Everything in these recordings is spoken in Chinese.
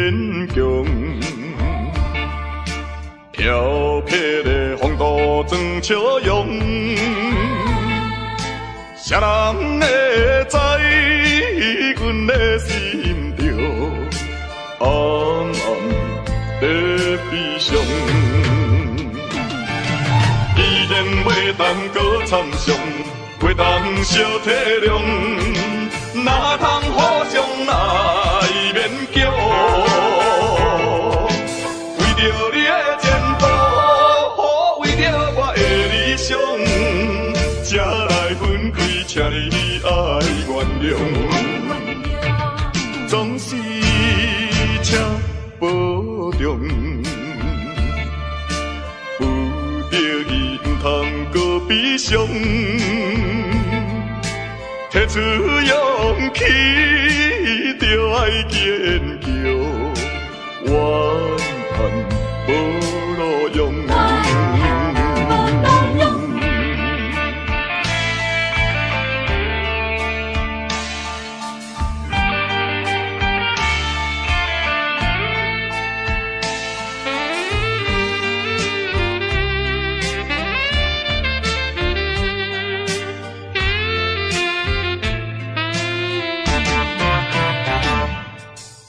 坚强。飘撇的风度装笑容，谁人会知阮的心着暗暗在悲伤？依然袂当搁参详，袂当小体谅，哪通互相来勉强？为着你的前途，为着我的理想，才来分开，请你爱原谅，总是请保重。通搁悲伤，提出勇气，就爱坚强，怨叹无路用。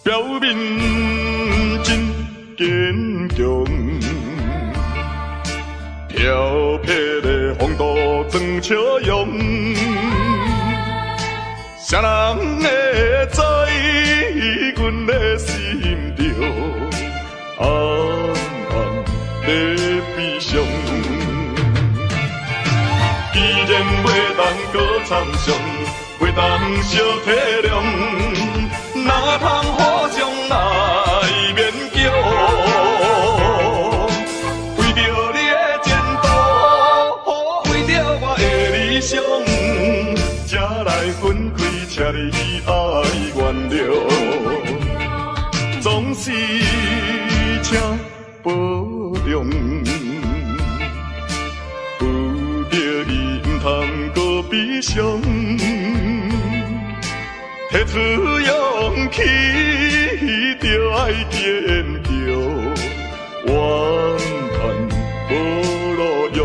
表面真坚强，飘撇的风度装笑容，谁人会知阮的心着暗暗在悲伤？既然袂当搁参详，袂当小体谅，哪通互相来勉强？为着你的前途，为着我的理想，才来分开，请你爱原谅，总是请保重。有着伊，唔通搁悲伤。提出勇气，就爱坚强，怨叹无路用。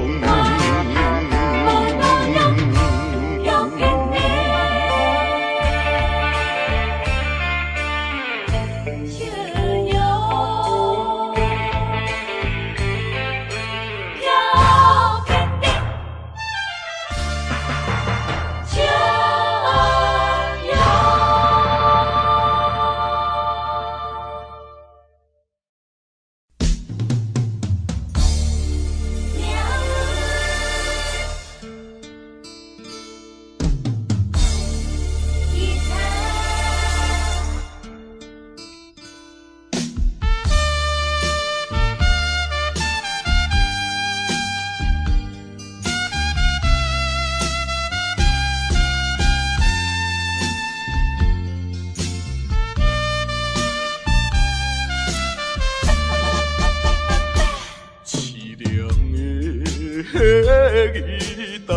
吉他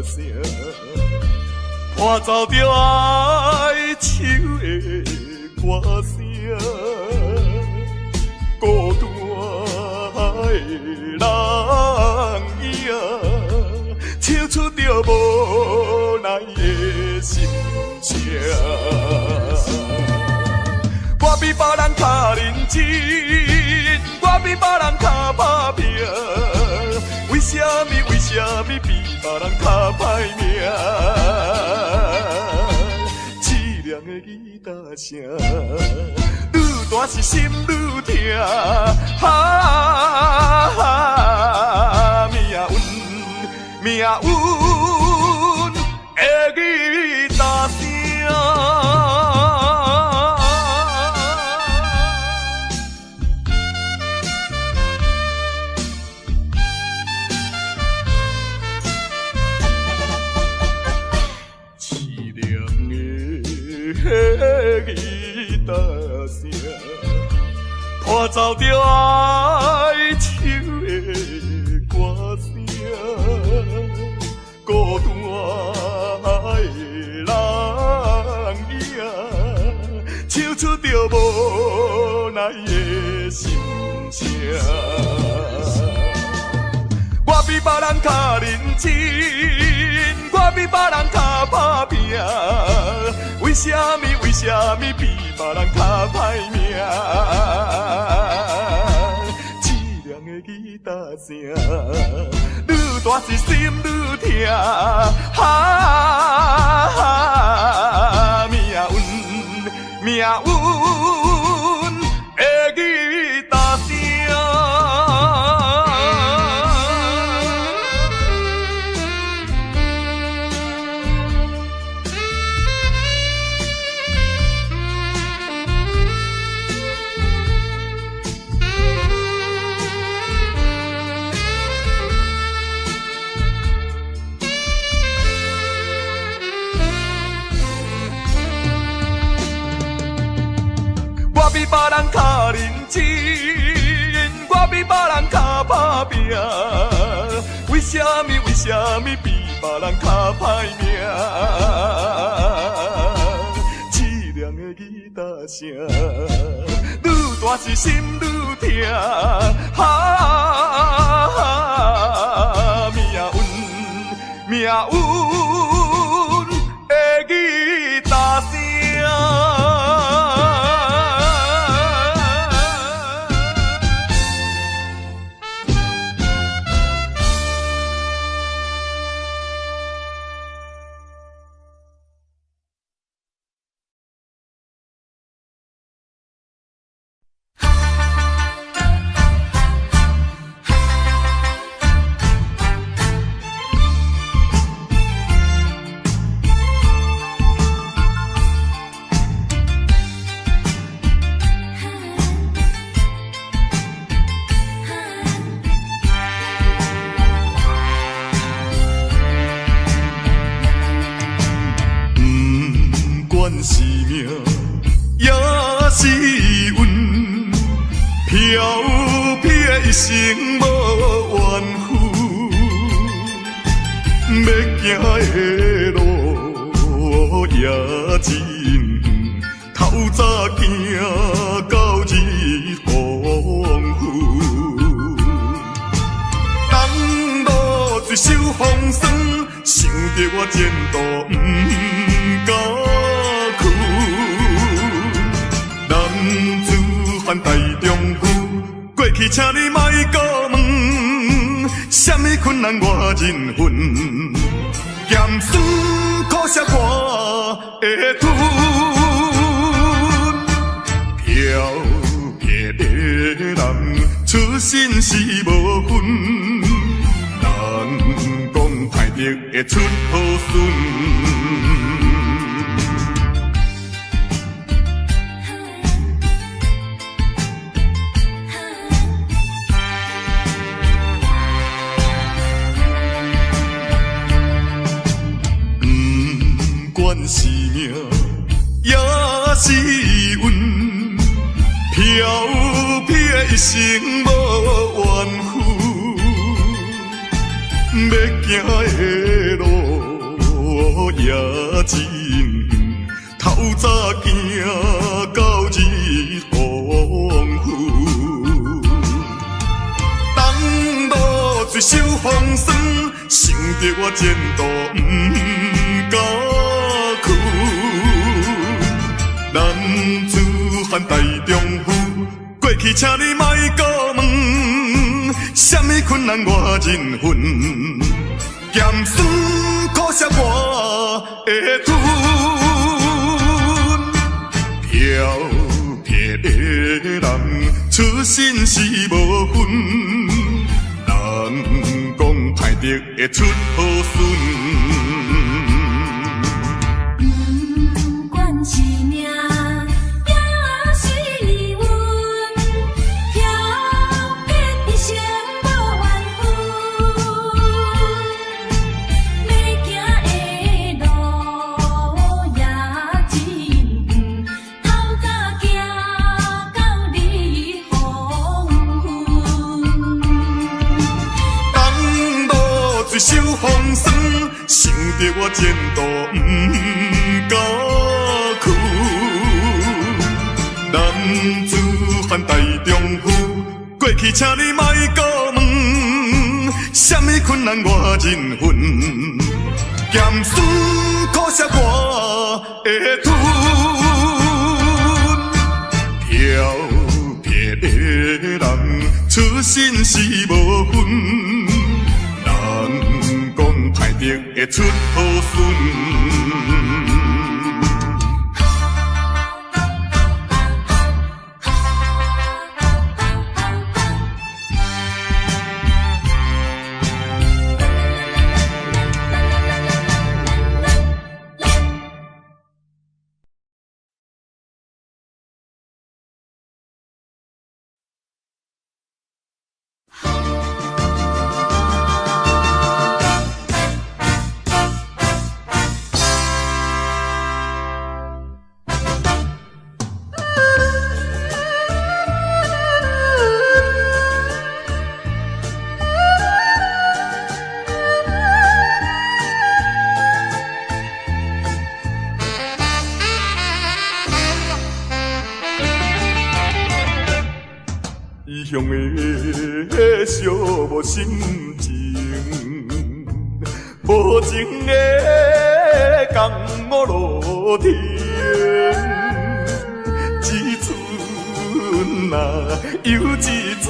声，伴奏着哀愁的歌声，孤单的人影，唱出着无奈的心情。我比别人较认真，我比别人较打拼。为什么比别人较歹命？凄凉的吉他声，愈大是心愈痛。命运的吉他声。吉他声，伴奏着哀愁的歌声，孤单的人影，唱出着无爱的心情。我比别人较认真，我比别人较打拼，为什么比别人较歹命？凄凉的吉他声，愈大是心愈痛，命运的吉他声。我比别人较认真，我比别人较打拼，为什么比别人较歹命？凄凉的吉他声，愈大是心愈痛，命运的吉他声。是命，也是运，飘撇一生无怨妇。要行的路也真远，透早行到日黄昏。当路水手风霜，想着我前途不敢。男子汉大丈夫，过去请你莫搁问，什么困难我忍恨，咸酸苦涩我会吞。飘撇的人出身是无分，人讲歹得会出好孙。管是命，也是运，飘撇一生无怨妇。要行的路也真远，透早行到日黄昏。当路水手风霜，想着我前途不敢。男子汉大丈夫，过去请你莫搁问，什么困难我忍恨，咸酸苦涩我会吞。飘撇的人出身是无分，人讲歹得会出好孙。是命，也是运，飘撇一生无怨妇。要行的路也真远，透早行到日黄昏。当路水手风霜，想着我前途不敢。男子汉大丈夫，过去请你莫搁问，什么困难我忍份，咸酸苦涩我会吞。漂撇的人出身是无分，人讲歹得会出好孙。异乡的寂寞心情，无情的江湖路天，一寸啊又一寸，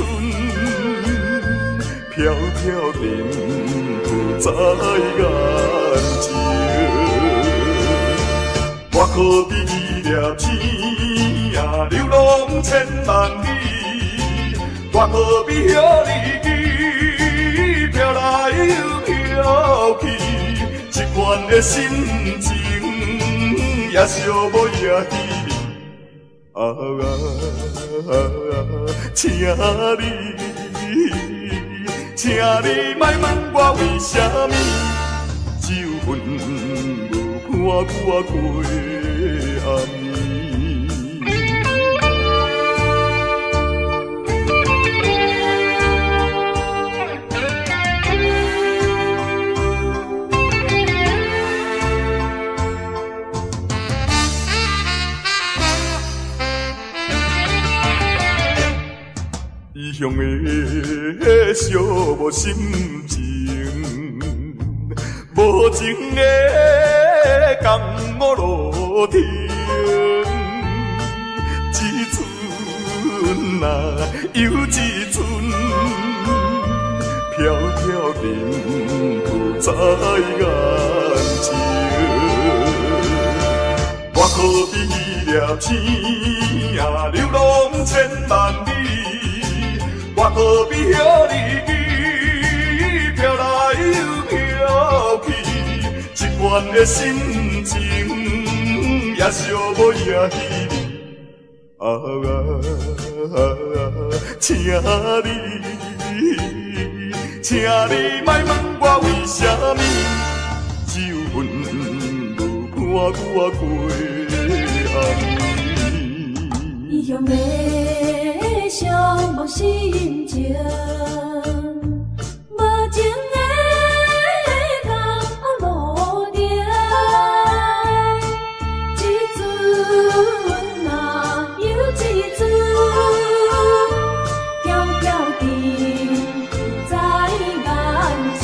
飘飘尘浮在眼前。我可比伊粒星啊，流浪千万里。我何必遐离飘来又飘去，一款的心情也寂寞也稀微。请你莫问我为什么，只有份无伴我过暗暝。异乡的寂寞心情，无情的江湖路天，一寸啊又一寸，飘飘尘浮在眼前。我可比伊粒星啊，流浪千万里。我何必遐离飘来又飘去，一款的心情也寂寞也稀微。请你莫问我为什么，只有份无伴我过暗暝。异乡的寂寞心情，无情的江湖路顶，一寸啊又一寸，飘飘尘在眼前。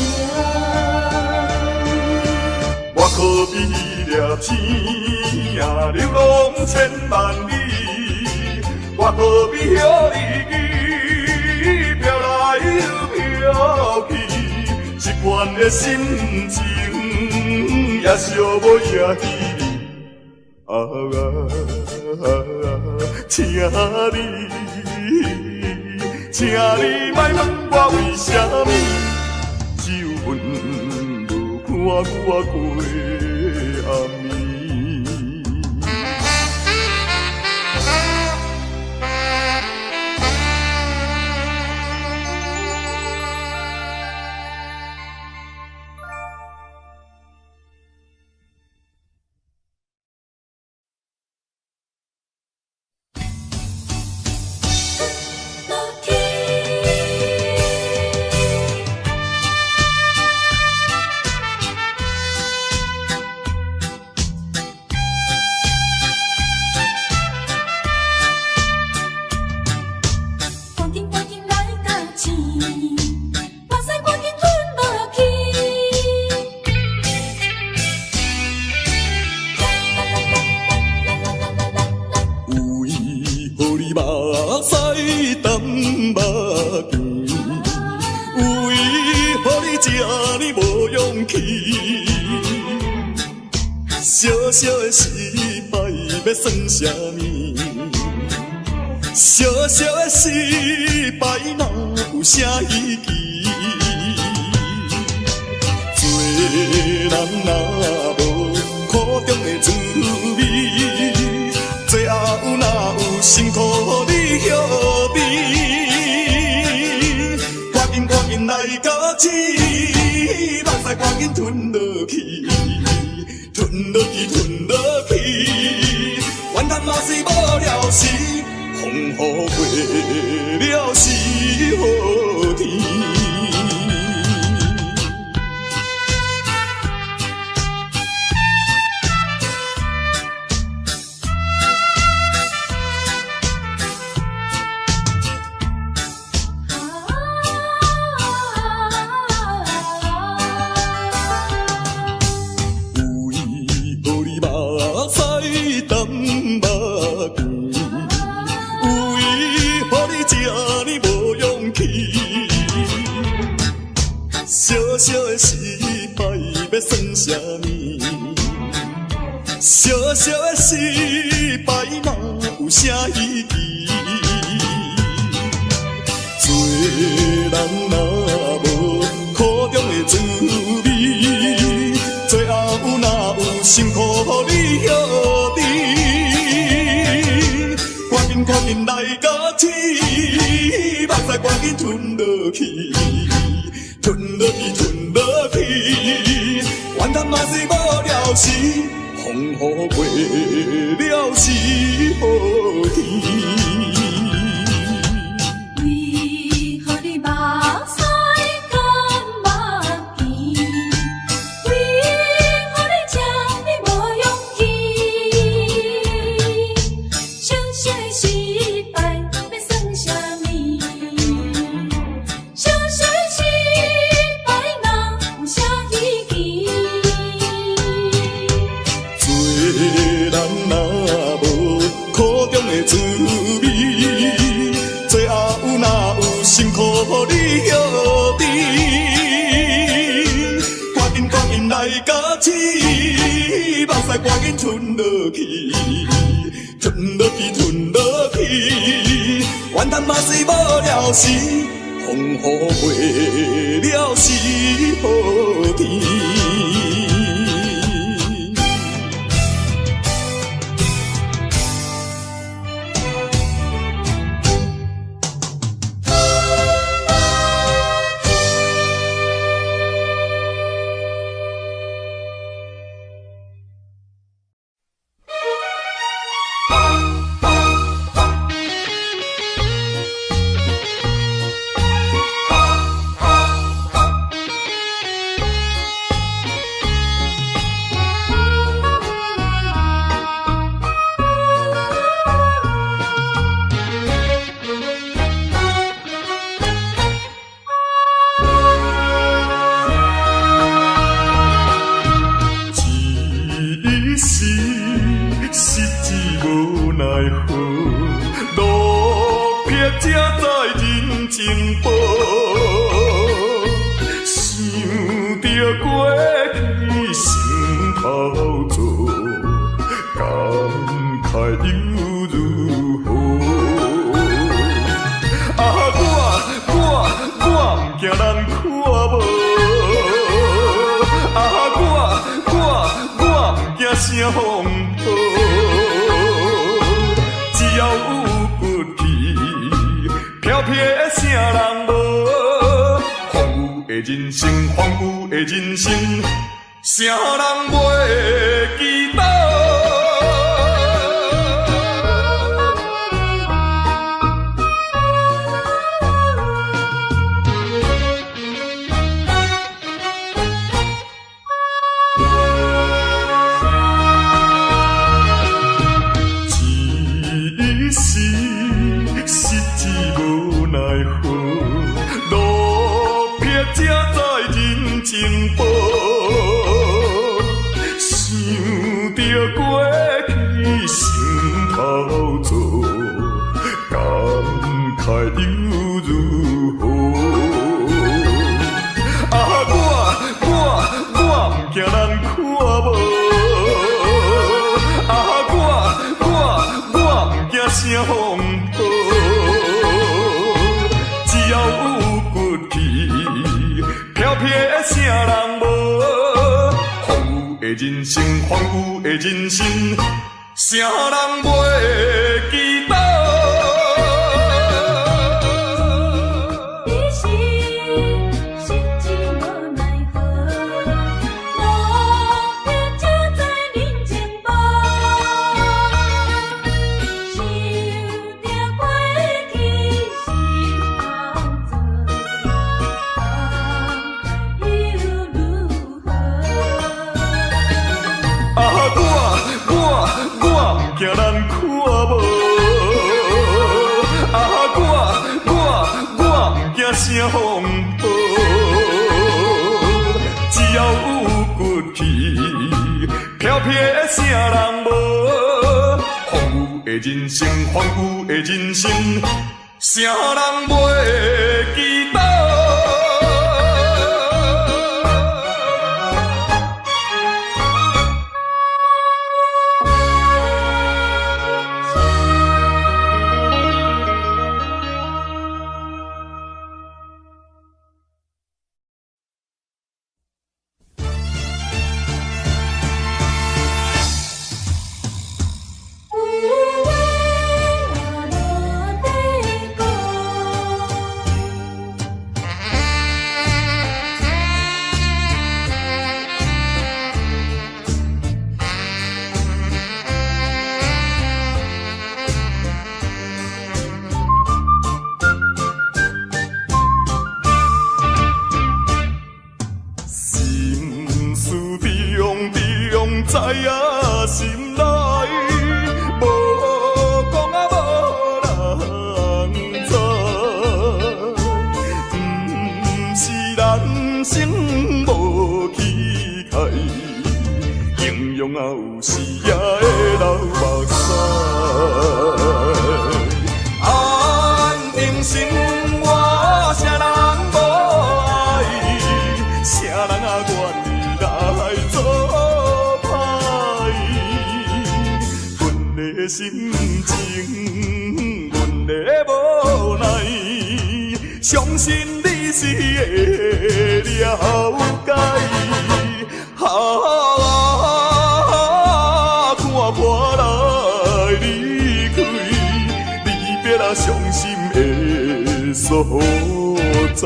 我可比伊粒星啊，流浪千万里。我何必遐离飘来又飘去，一款的心情也寂寞也稀微。请你莫问我为什么，只有份无伴我过暗暝。你目屎淡目镜，为何你这呢无勇气？小小的失败要算啥物？小小的失败哪有啥意义？做人若无苦中的滋味，最后哪有辛苦你晓得？赶紧来甲起，目屎赶紧吞落去，吞落去，吞落去，怨叹嘛是无了时，风雨过了是好天。小小的失败要算啥物？小小的失败哪有啥意义？做人若无苦中的滋味，最后哪有辛苦你晓得？赶紧来甲起，目屎赶紧吞落去。吞落去，吞落去，怨叹嘛是无了时，风雨过了是好天。为何你目屎干目镜？为何你这呢无勇气？小小的失败要算啥物？小小的失滋味，最后哪有辛苦你晓得？赶紧来甲起，目屎赶紧吞落去，吞落去，吞落去，怨叹嘛是无了时，风雨过了是好天。声风波，只要有骨气，飘飘的啥人无？荒芜的人生，荒芜的人生，啥人袂记得？情报，想着过去心头做，人生，荒芜的人生，啥人袂记得？你是心情无奈何，落叶就在人前无，想着过去心头做，又如何？我不惊人看无，我不惊啥风暴，只要有骨气，飘飘的啥人无？荒芜的人生，荒芜的人生，啥人袂记得？知影心内，无讲啊无人知，不是人生无气概，形容啊有时也会流目屎。安定心我啥人无爱，啥人啊愿意来做？心情，阮的无奈，相信你是会了解。看破来离开，离别啊伤心的所在。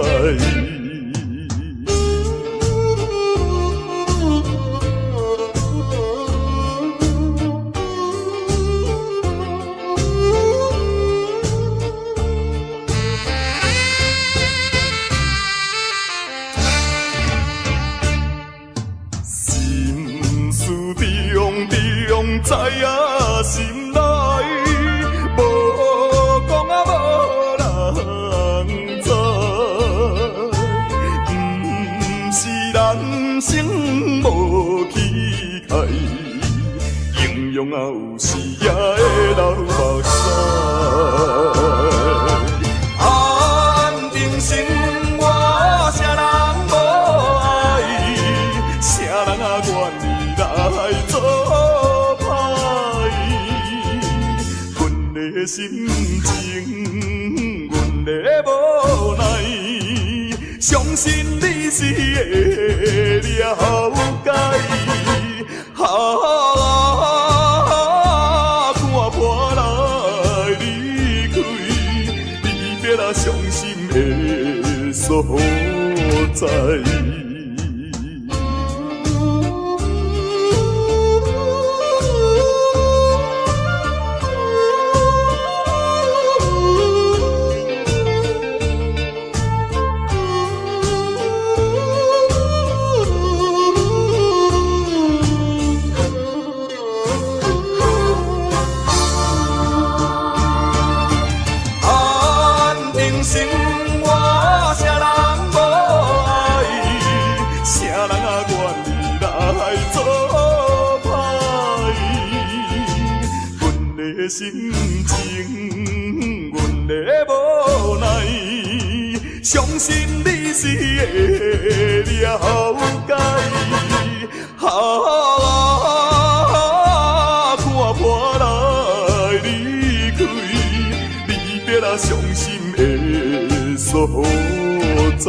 知影心内，无讲啊无人知，不是人生无气概，形容啊有时也会流目屎。安定心我啥人无爱，啥人啊愿意来做？心情，阮的无奈，相信你是会了解。看破来离开，离别啊伤心的所在。心情，阮的无奈，相信你是会了解。看破来离开，离别啊伤心的所在。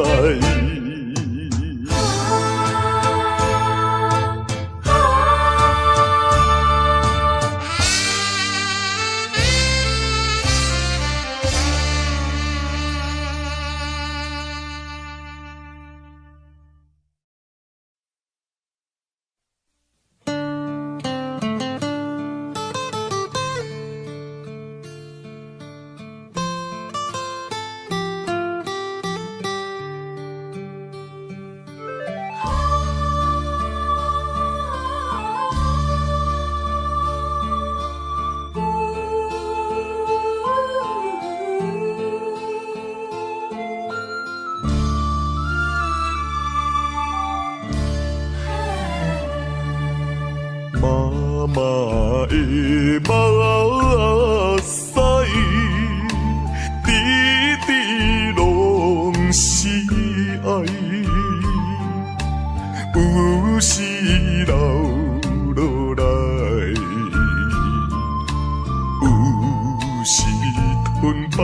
分北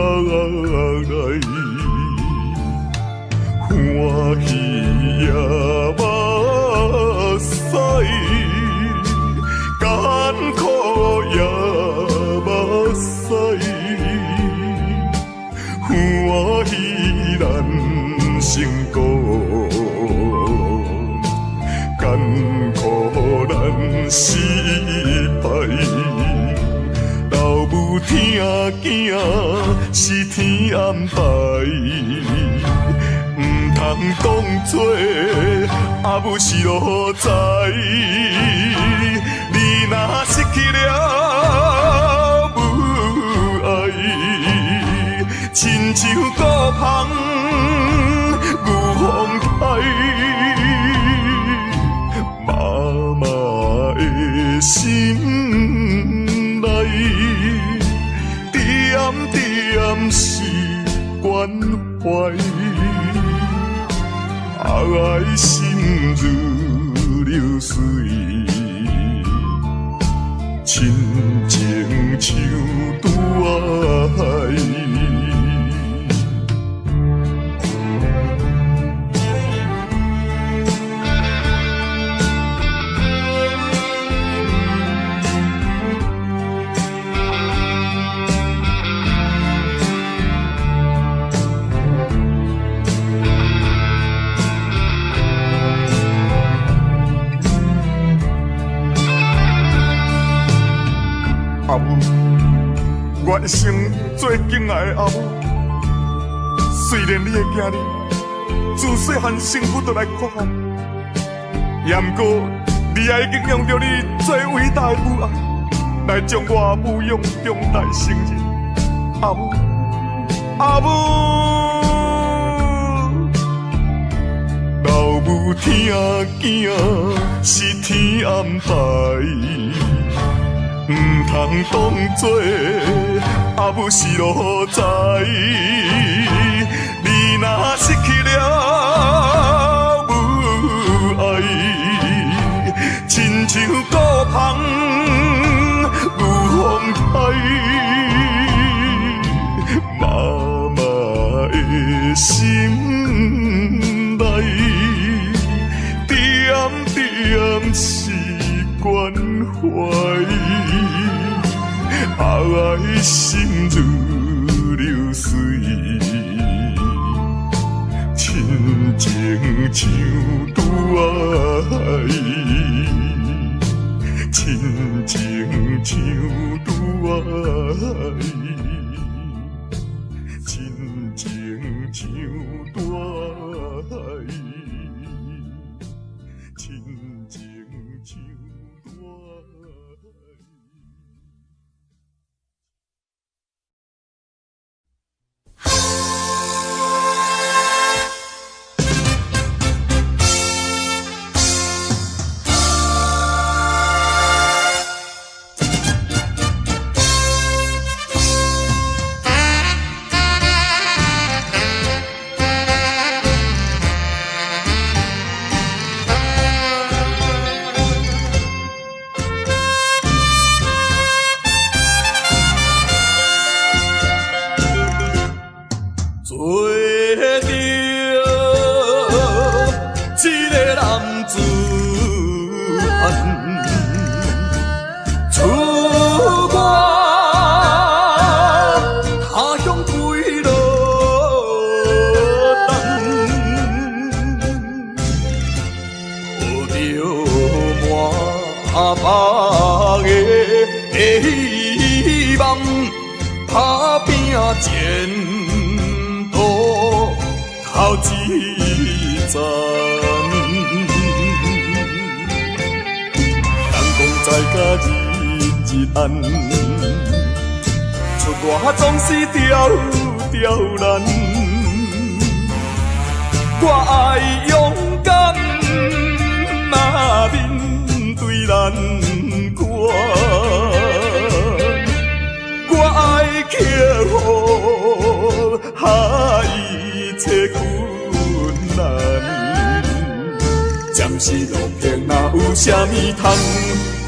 来，欢喜也目屎，艰苦也目屎，欢喜咱成功，艰苦咱失败。老母疼囝是天安排，唔通当作阿母是路财。你若失去了母爱，亲像孤芳有风台，妈妈的心内，点点是关怀，爱心如流水，亲情像拄爱。阿母，我一生最敬爱的阿母。虽然你的囝儿自细汉生父就来看我，也毋过你也已经用着你最伟大的母爱来将我抚养长大成人。阿母，阿母，老母疼囝是天安排。唔通当作阿母是路财，你若失去了母爱，亲像孤芳有风台，妈妈的心内，点点是关怀。爱心如流水，亲情像拄爱，亲情像拄爱，亲情像拄爱，亲情像拄爱。前途头一站，人讲在甲日日暗，出外总是刁刁难。我爱勇敢，若面对难关。我爱克服一切困难，暂时路平，哪有啥物通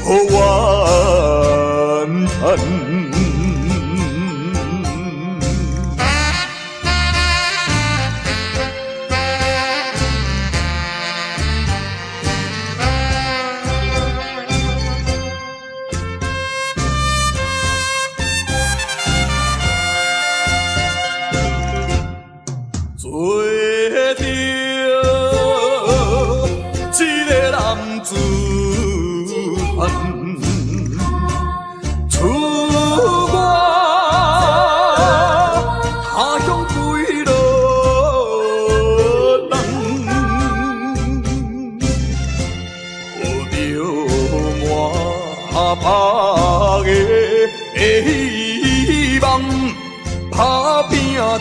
予我叹？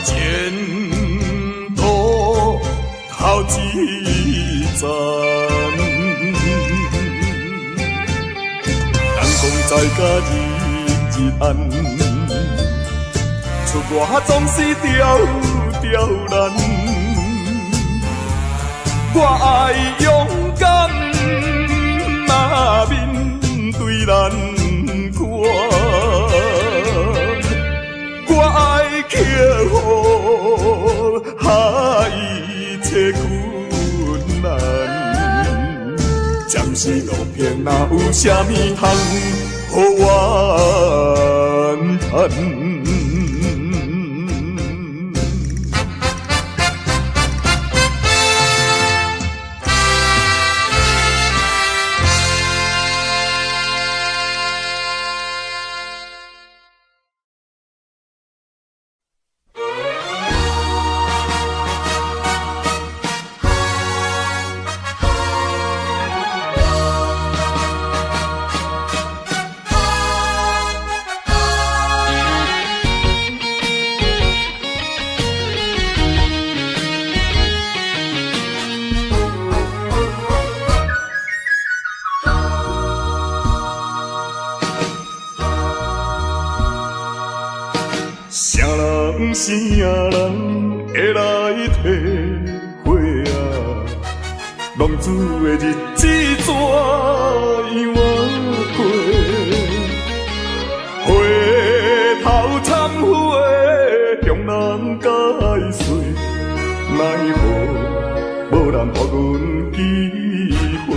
前途头一站。人讲在甲日暗，出外总是刁难。我爱勇敢，嘛面对难关。我爱克服一切困难。暂时路偏，哪有啥物通予我叹？啥人会来体会啊？浪子的日子怎样过？回头忏悔，向人解释，奈何无人予阮机会？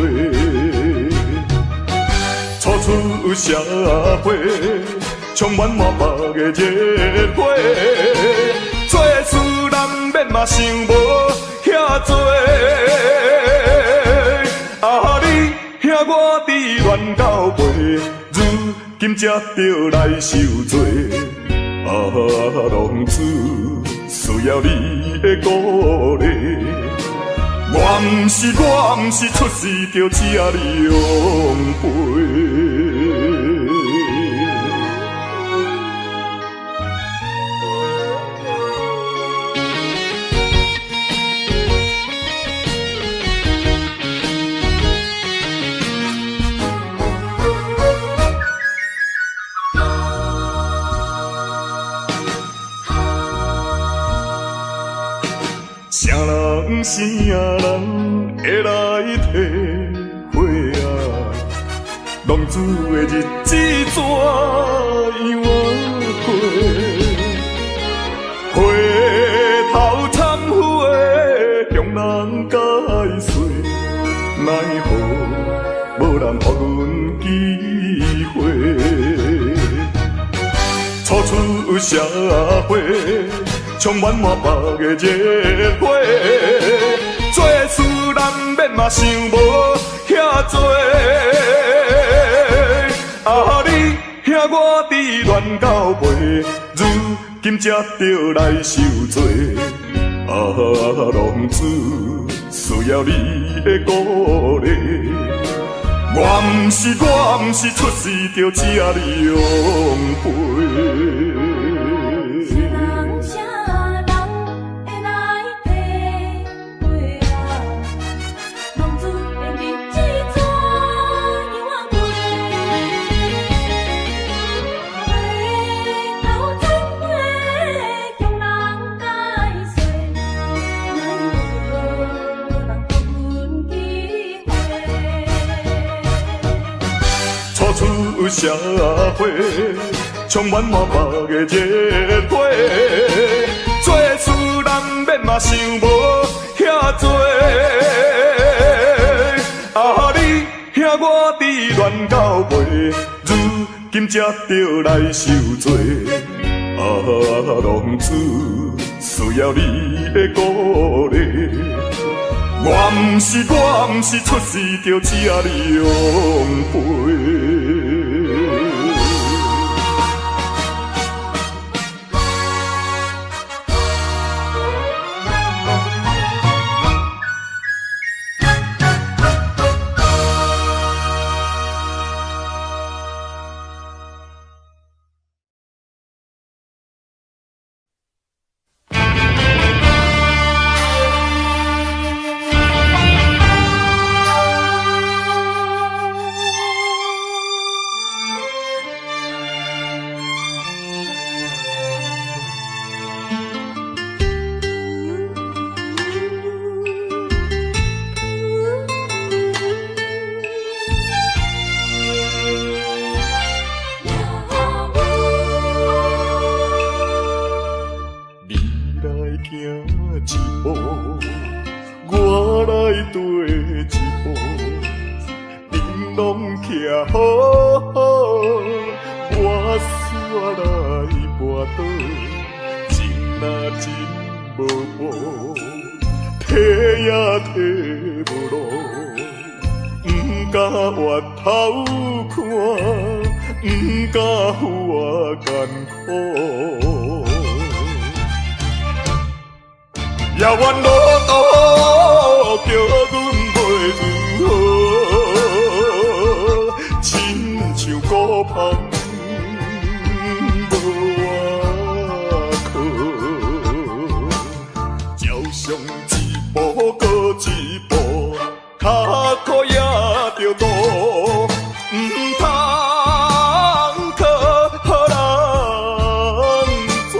初出社会。充满满腹的热火，做事难免嘛想无遐多。你兄我伫乱到背，如今才着来受罪。浪子需要你的鼓励，我毋是出世着请你养陪。啥人会来体会啊？浪子的日子怎样过？回头忏悔，向人解释，奈何无人予阮机会？初出社会。充满满腹的热火，做事难免嘛想无遐多。你兄我伫乱到背，如今才着来受罪。浪子需要你的鼓励，我毋是出世着请你养陪。出社会，充满满腹的热火，做事难免嘛想无遐多。你兄我伫乱到背，如今才着来受罪。浪子需要你的鼓励，我毋是出世着请你养陪。行一步，我来跟一步，恁拢徛好好，我煞来跋倒，情若真无报，提也提无路，不敢回头看，不敢负我艰苦。遥远路途叫阮袂如何，亲像孤帆无外靠，照常一步搁一步，脚苦也着渡，不通靠人做，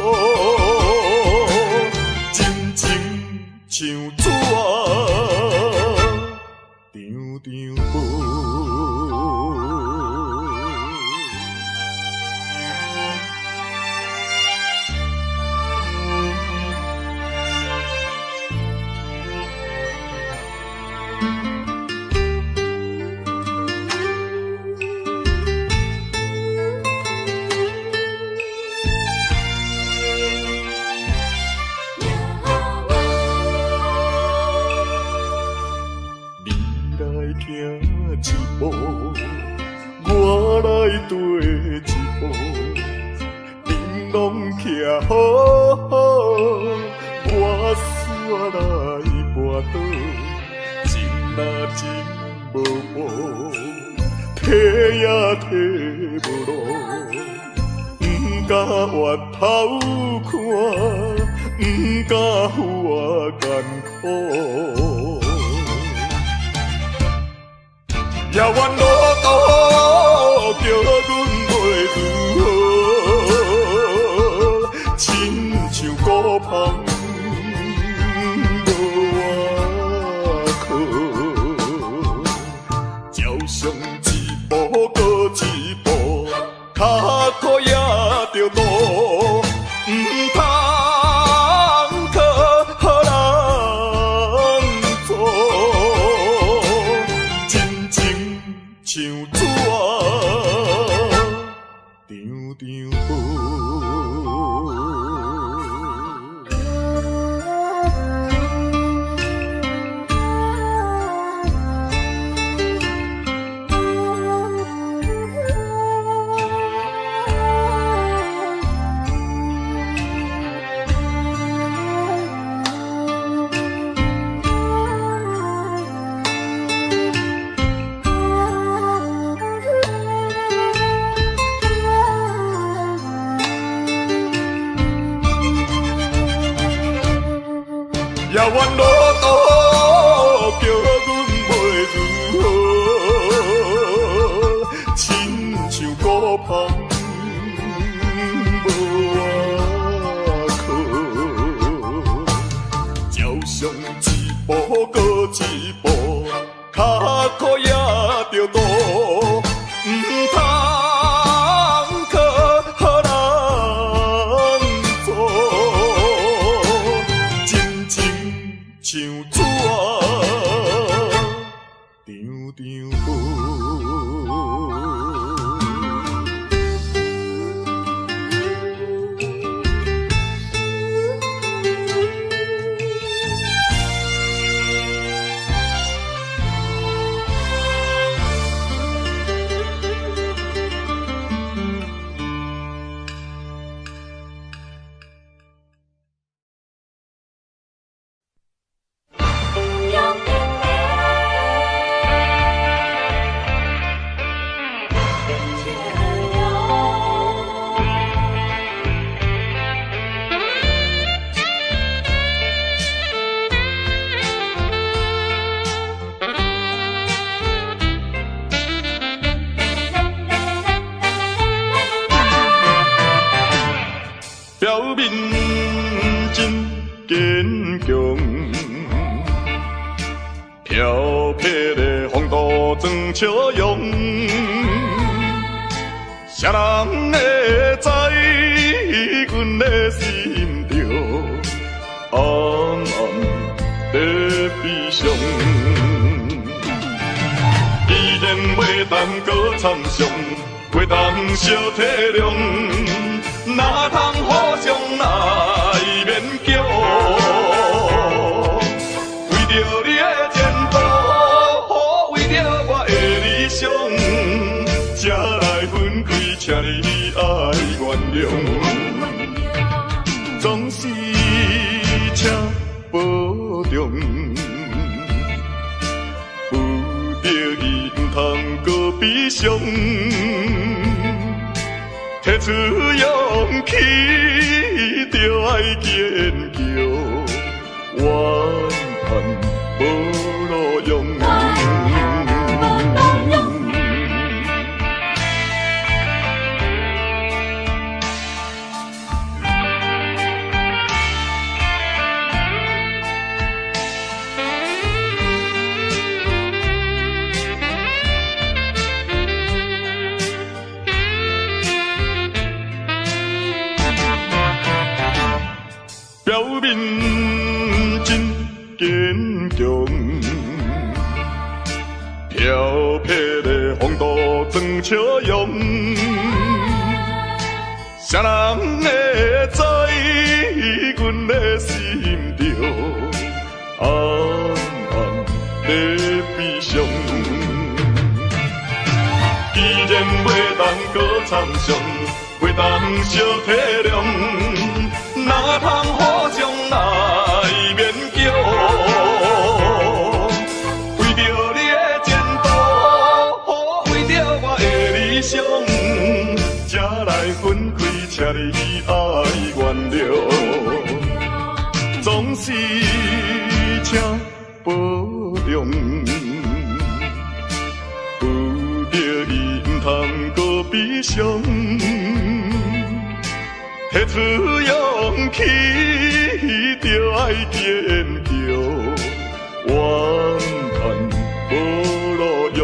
真情像纸张张无。行一步，我来跟一步，恁拢徛好好，我煞来跋倒，情若真无报，提也提无路，不敢回头看，不敢负我艰苦。遥远路途叫阮袂如何，亲像孤帆无外靠，照常一步搁一步，脚苦也着渡，不通靠人做。像纸张张无。遥远路途叫阮袂如何，亲像孤帆无外靠，照常一步搁一步，脚苦也着渡，不通靠人做。像纸张张无。表面真坚强，飘撇的风度装笑容，谁人会知阮的心着？上，依然袂当搁参详，袂当小体谅，哪通互相来勉强？为着你的前途，为着我的理想，才来分开，请你爱原谅。总是请保重，有着伊毋通搁悲伤，提出勇气就爱坚强，怨叹无路用。表面真坚强，漂泊的风度装笑容，谁人会知阮的心着暗暗在悲伤？既然袂当搁参详，袂当小体谅，哪通互相来勉强？为着你的前途，为着我的理想，才来分开，请你爱原谅。总是请保重，有着伊毋通搁悲伤。提出勇气，就爱坚强，怨叹无路用。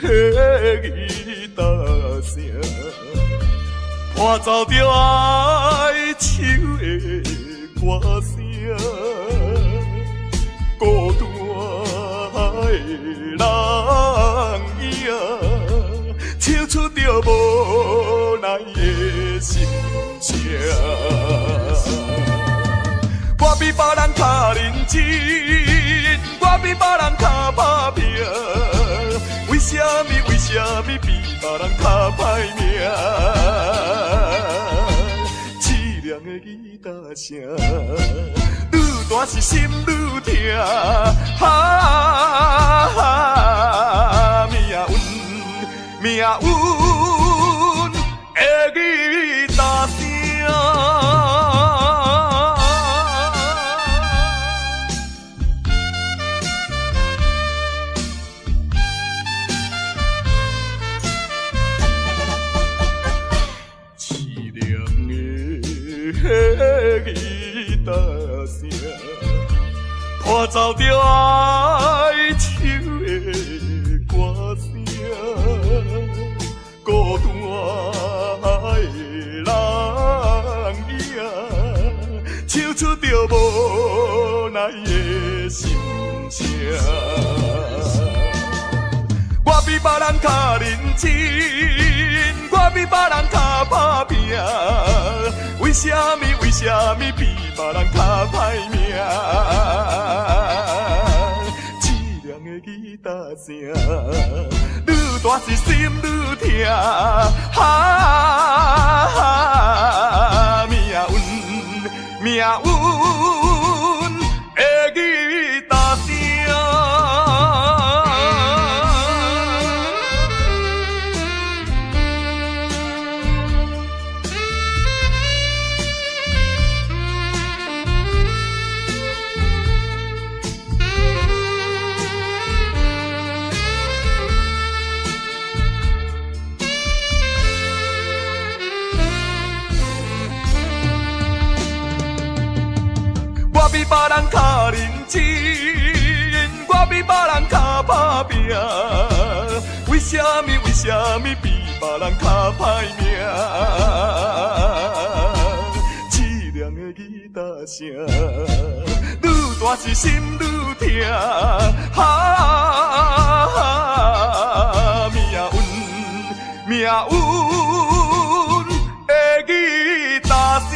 吉他声，伴奏着哀愁的歌声，孤单的人影，唱出着无奈的心声。我比别人较认真，我比别人较打拼。为什么比别人较歹命？凄凉的吉他声，愈大是心愈痛。命运的吉他声。吉他声，伴奏着哀愁的歌声，孤单的人影，唱出着无奈的心声。我比别人较认真，我比别人较打拼。为什么比别人较歹命？凄声，愈大是心愈痛，命运，命运的吉他声。我比别人较认真，我比别人较打拼，为什么比别人较歹命？凄凉的吉他声，愈大是心愈痛，命运的吉他声。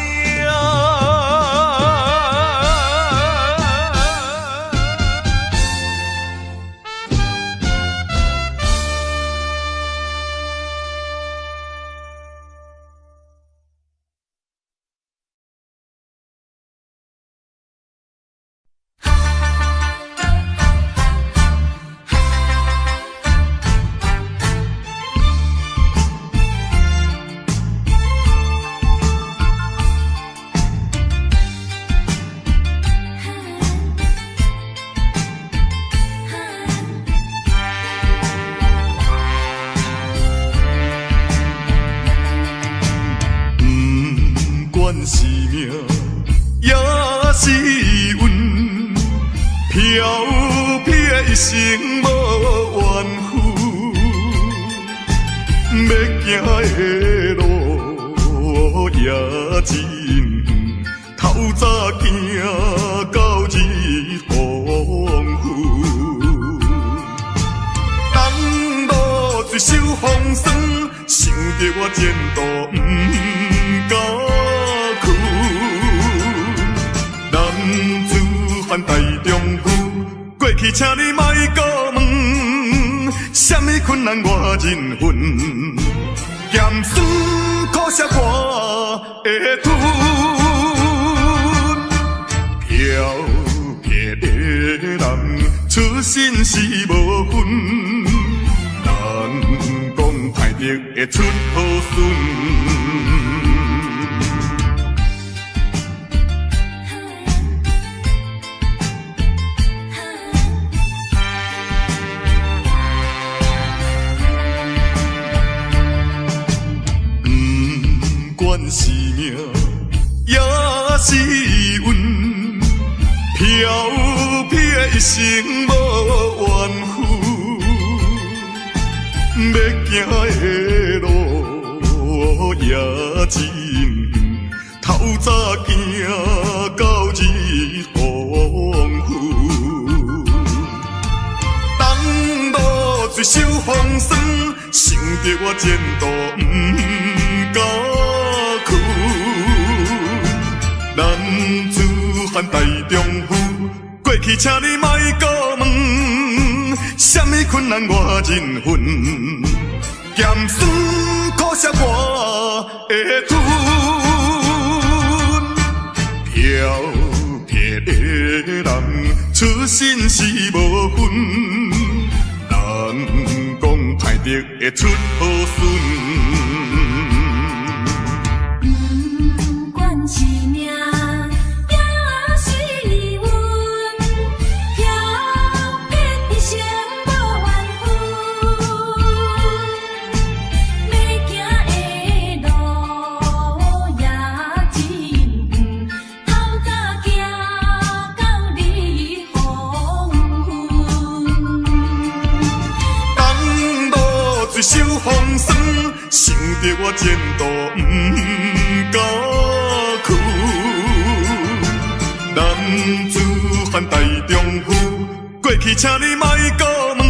是命，也是运，飘撇一生无怨妇。要行的路也真远，透早行到日黄昏。当路水手风霜，想着我前途不甘。犯大丈夫，过去请你莫搁问，什么困难我忍恨，咸酸苦涩我会吞，飘撇的人出身是无分，人讲歹得会出好孙。是命，也是运，飘撇一生无怨妇。要行的路也真远，透早行到日黄昏。当路水手风霜，想着我前途不甘。男子汉大丈夫，过去请你莫搁问，什么困难我忍恨，咸酸苦涩我会吞，飘撇的人出身是无分，人讲歹得会出好孙。是命，也是运，飘撇一生无怨妇。要行的路也真远，透早行到日黄昏。当路水手风霜，想着我前途不甘。男子汉大丈夫，过去请你莫搁问，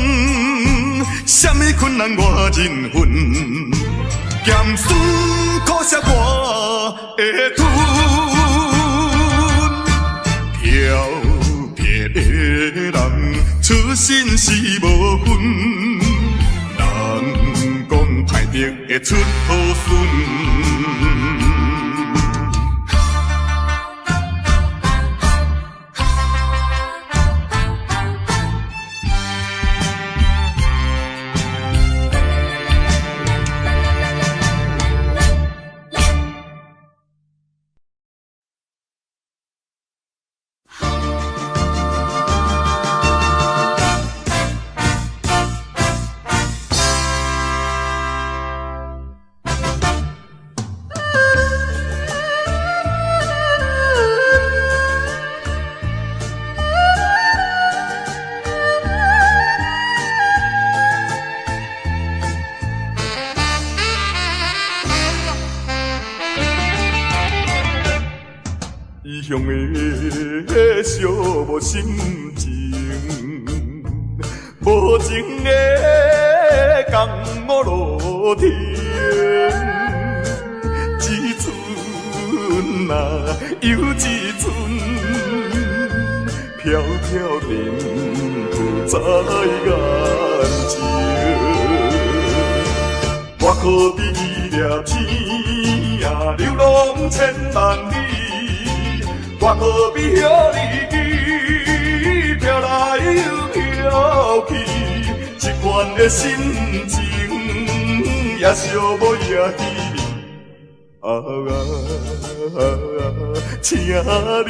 什么困难我忍恨，咸酸苦涩我会吞，飘撇的人出身是无分，人讲歹得会出好孙。异乡的寂寞心情，无情的江湖路程，一寸啊又一寸，飘飘沉浮在眼前。我可比伊掠天啊，流浪千万里。我可比遐日记飘来又飘去，一款的心情也寂寞也稀微。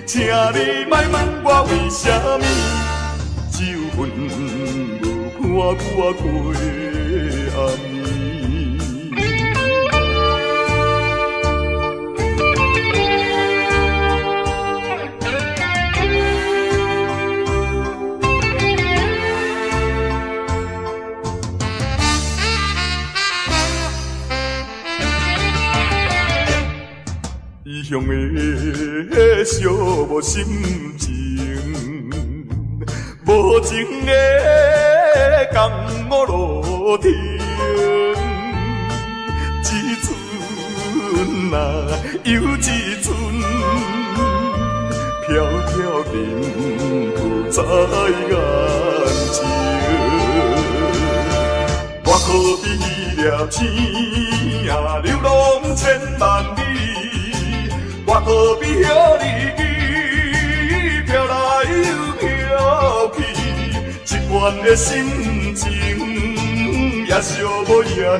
请你莫问我为什么，只有阮无看我过暗暝。异乡的寂寞心情，无情的江湖路程，一寸啊又一寸，飘飘沉浮在眼前。我可比伊掠天啊，流浪千万里。我可比遐日记飘来又飘去，一款的心情也寂寞也稀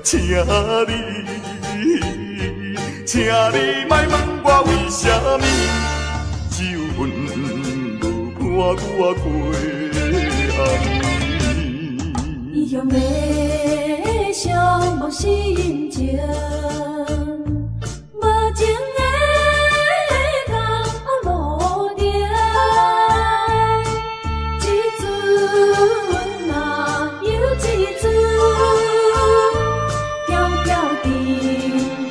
微。请你莫问我为什么，只有阮无看我过暗暝。异乡的寂寞心情，无情的江湖路程，一寸啊又一寸，飘飘沉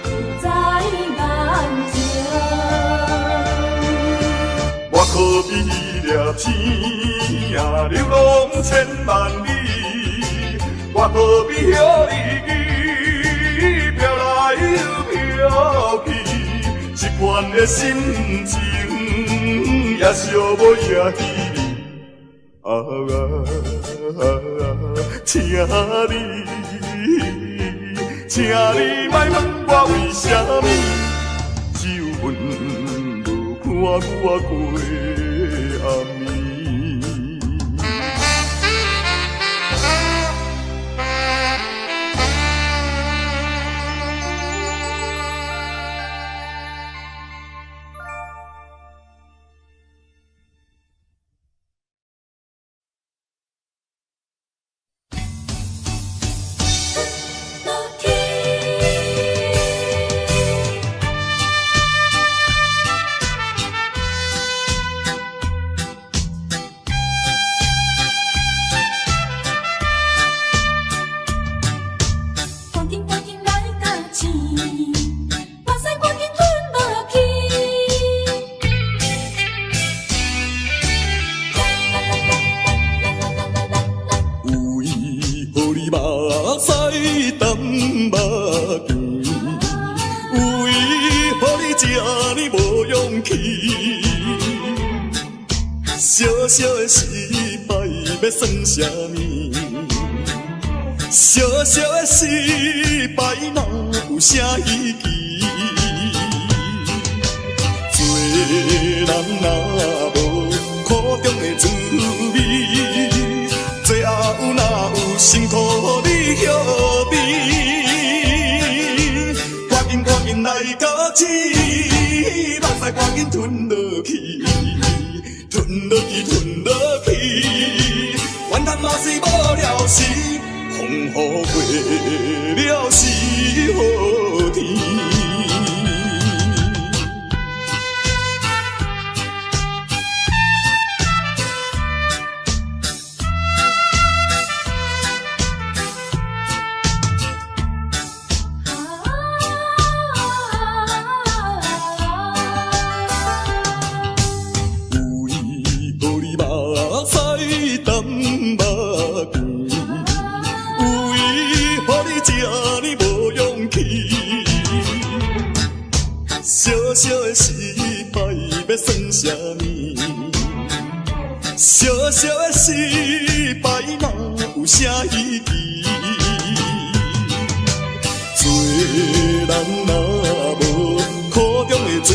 浮在眼前。我可比伊掠天啊，流浪千万里。我可比遐日记飘来又飘去，一款的心情也寂寞也稀微。请你莫问我为什么，只有阮无看我过暗暝。这呢无小小的失败要算啥物？小小的失败哪有啥意义？做人若无苦中的滋味，最后哪有辛苦你晓得？赶紧来到起，目屎赶紧吞落去，吞落去，吞落去，怨叹嘛是无了时，风雨过了是好天。小小的失败要算啥物？小小的失败哪有啥意义？做人若无苦中的滋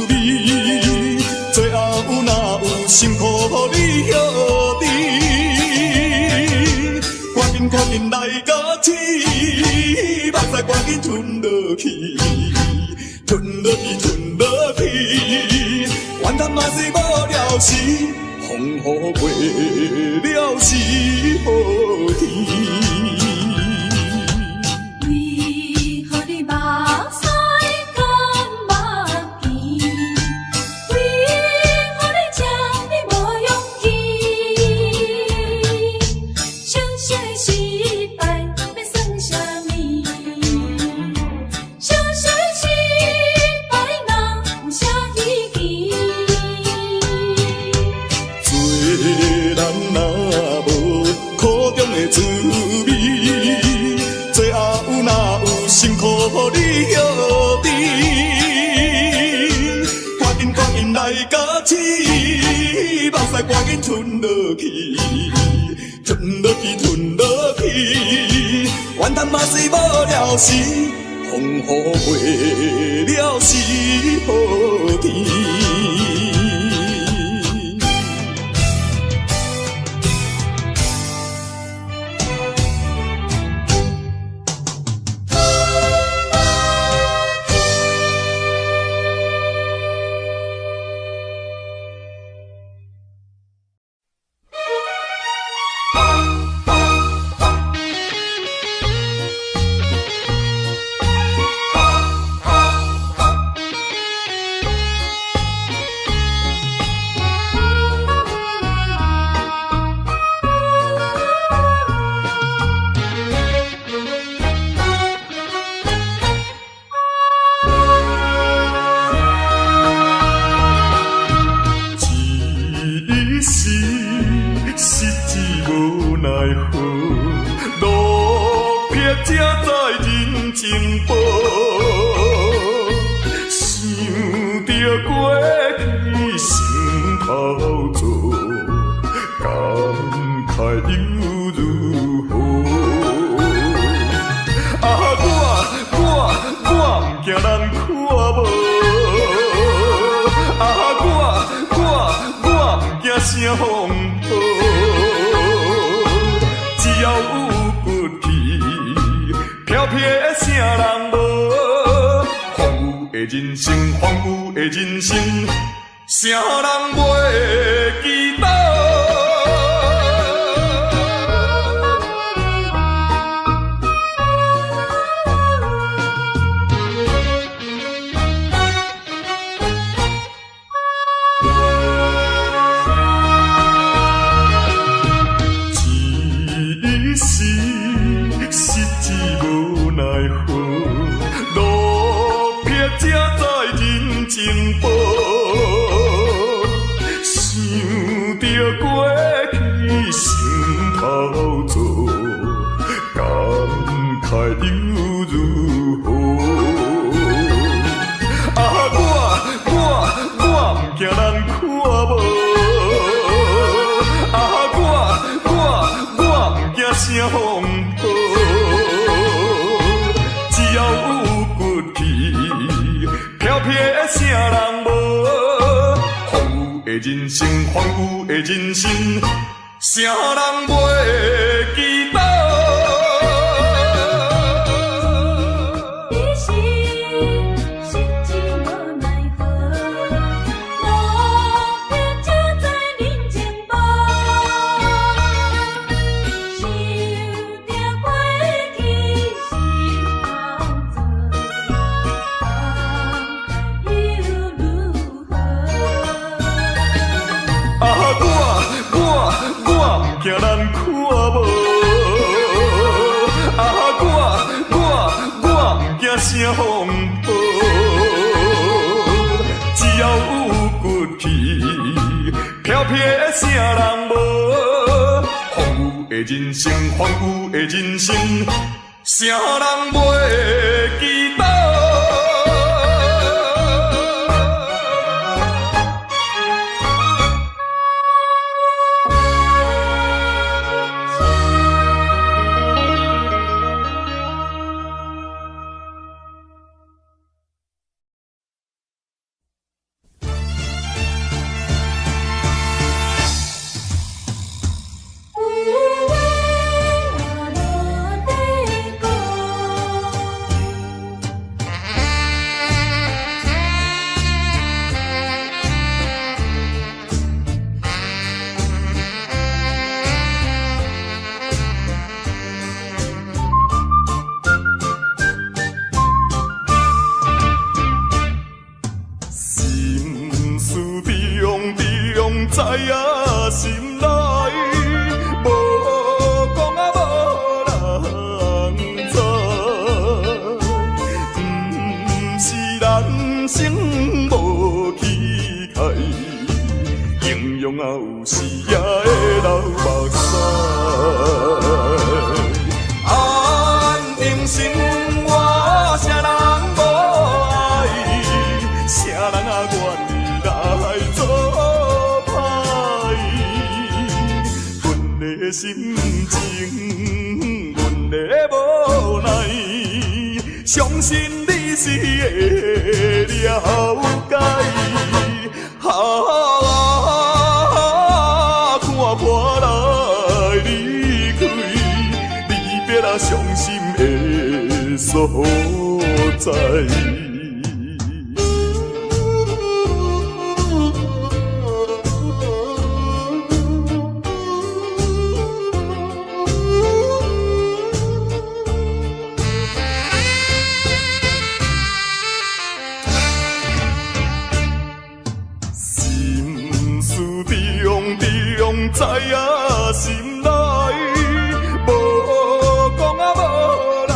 味，最后哪有辛苦你晓得？赶紧来到起，目屎赶紧吞落去。吞落去，吞落去，怨叹嘛是无了时，风雨过了是好天。为何你目屎甘目甜？为何你这呢无勇气？小小的失败要算啥物？小小的失败哪有啥意义？做人若无苦中的滋味，最后哪有辛苦你晓得？赶紧来到起，目屎赶紧吞落去，吞落去，吞落去，怨叹嘛是无了时，风雨过了是好天。声风波，只要有骨气，飘飘的啥人无？荒芜的人生，荒芜的人生，啥人袂记得？情报，想着过去心头做，感慨又如何？啊，我不惊人看无。人生，荒芜的人生，啥人袂记得？惊人看无，我惊声风暴，只要有骨气，飘飘的啥人无？荒芜的人生，荒芜的人生，啥人袂记得？知影心内，无讲啊无人知，不是人生无气概，形容啊有时也会流目屎。安定心我啥人无爱，啥人啊愿意来做？心情，阮的无奈，相信你是会了解。看破来离开，离别啊伤心的所在。知影心内，无讲啊无人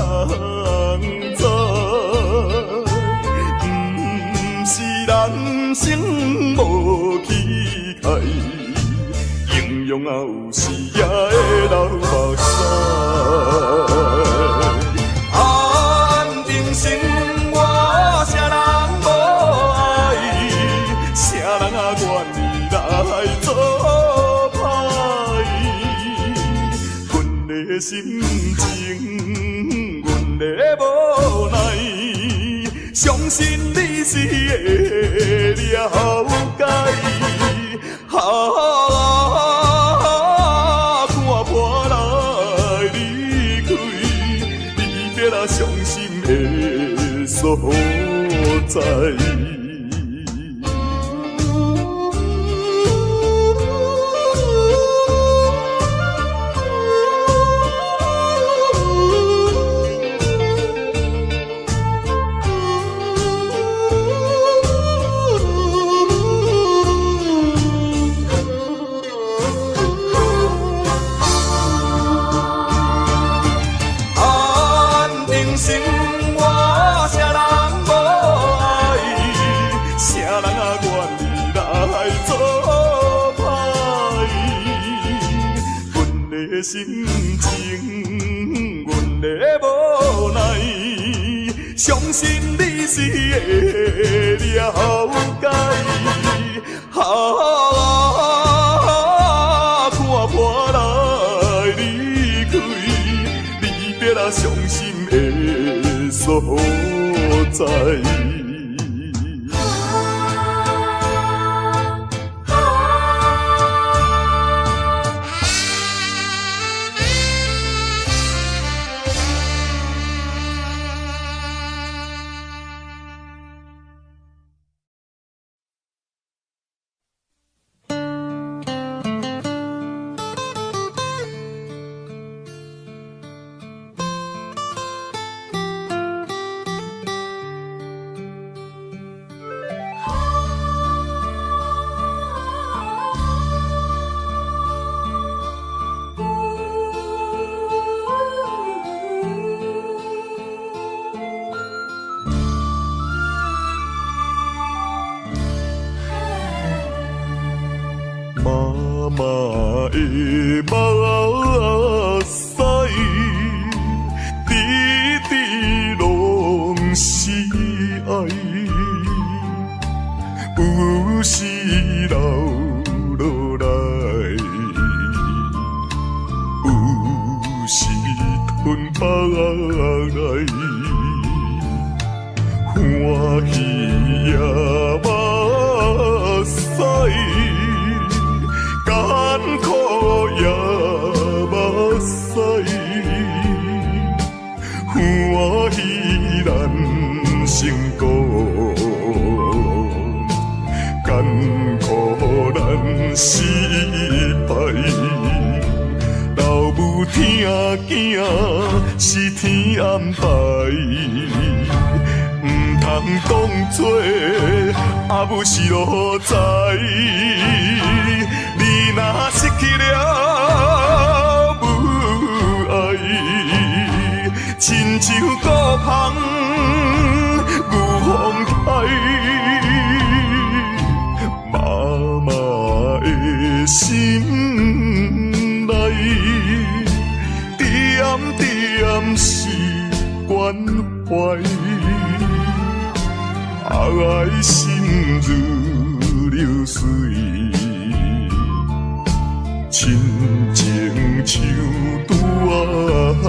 知，不是人生无气概，形容啊有时也会流目屎。安定心我啥人无爱，啥人啊愿意来做？心情，阮的无奈，相信你是会了解。看破来离开，离别啊伤心的所在。心情，阮的无奈，相信你是会了解。看破来离开，离别啊伤心的所在。妈的目屎，滴滴拢是爱，有时流落来，有时吞腹来，欢喜也目屎。艰苦也目屎，欢喜咱成功，艰苦咱失败。老母疼囝是天安排，唔通当作阿母是路在。若失去了母爱，亲像孤芳有风开。妈妈的心内，点点是关怀，爱心如流水。亲情像拄爱，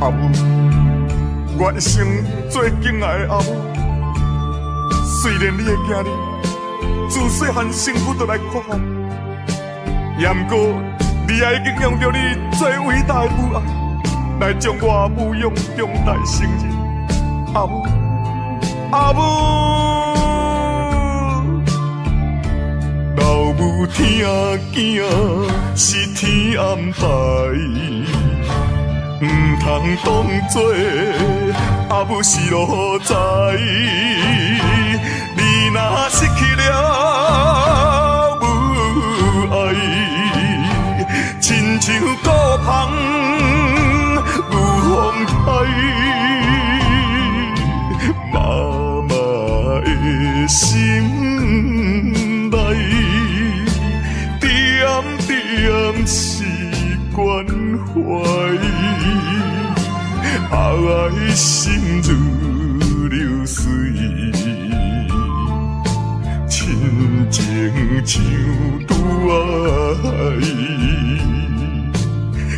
阿母，我一生最敬爱的阿母。虽然你的囝儿自细汉生父就来看候，也毋过你也已经用着你最伟大的母爱来将我母养长大成人。阿母，阿母，老母疼囝是天安排。唔通当作阿母是路在，你若失去了母爱，亲像孤芳有风台。妈妈的心内，点点是关怀。爱心如流水，亲情像拄爱，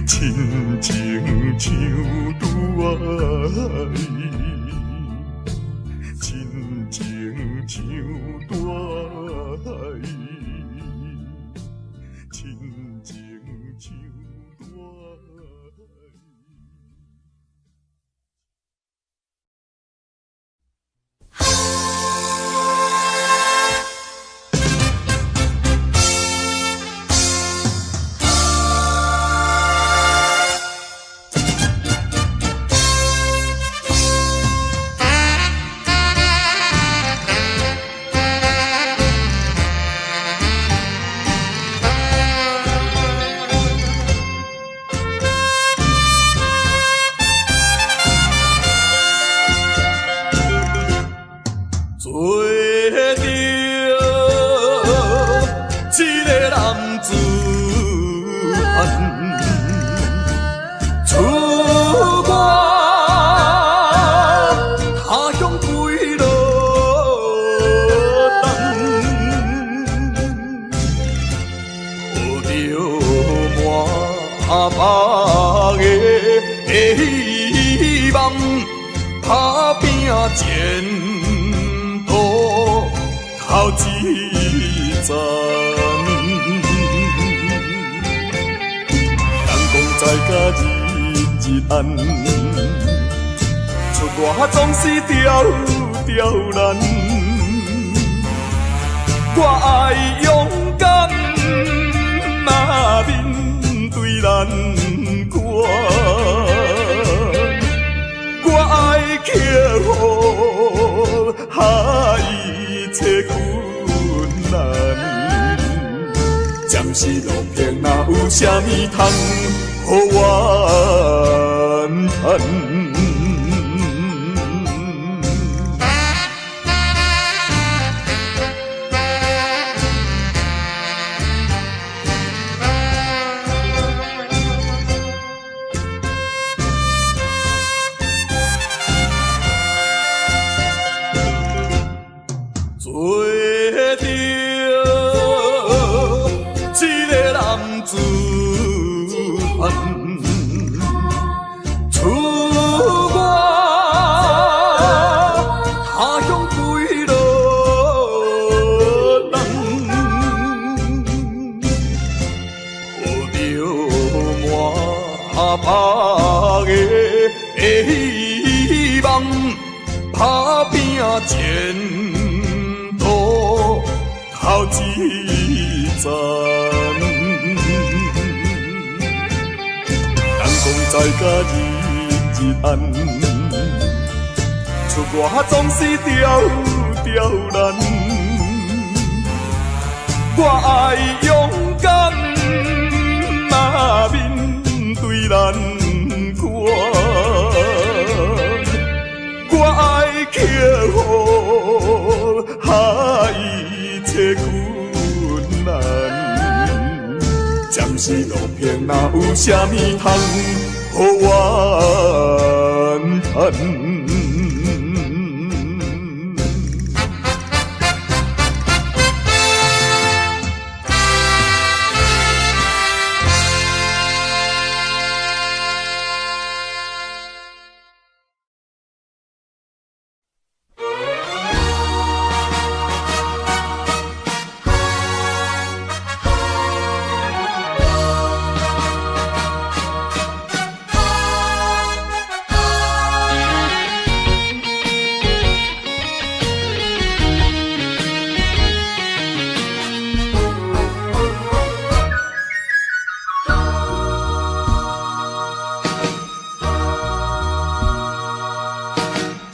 亲情像拄爱，亲情像拄爱，亲情像拄爱。前途头一站，阳光在甲日日暗，出外总是刁难。我爱勇敢，若面对难关。暂时路偏哪有啥物通予我叹？希望打拼前途头一站，人讲在甲日暗，出外总是刁难，我爱勇敢面对难我爱克服一切困难，暂时路偏哪有啥物通予我叹？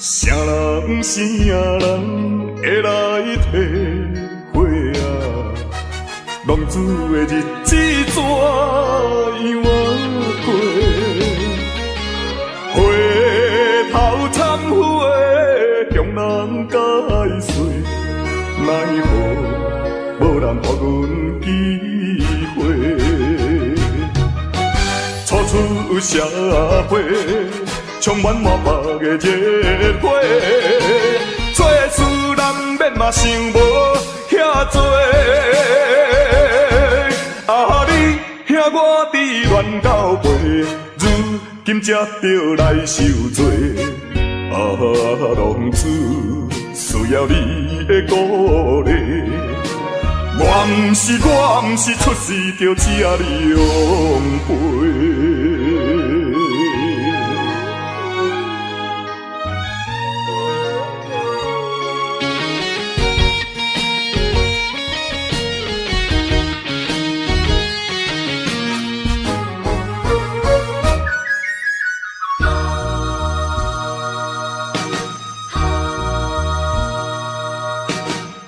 啥人啥人会来体会啊？浪子的日子怎样过？回头忏悔，向人解释，奈何无人给阮机会？初出社会。充满满腹的热火，做事难免嘛想无遐多。啊，你兄我伫乱到背，如今才着来受罪。啊，浪子需要你的鼓励，我毋是出世着吃你养肥。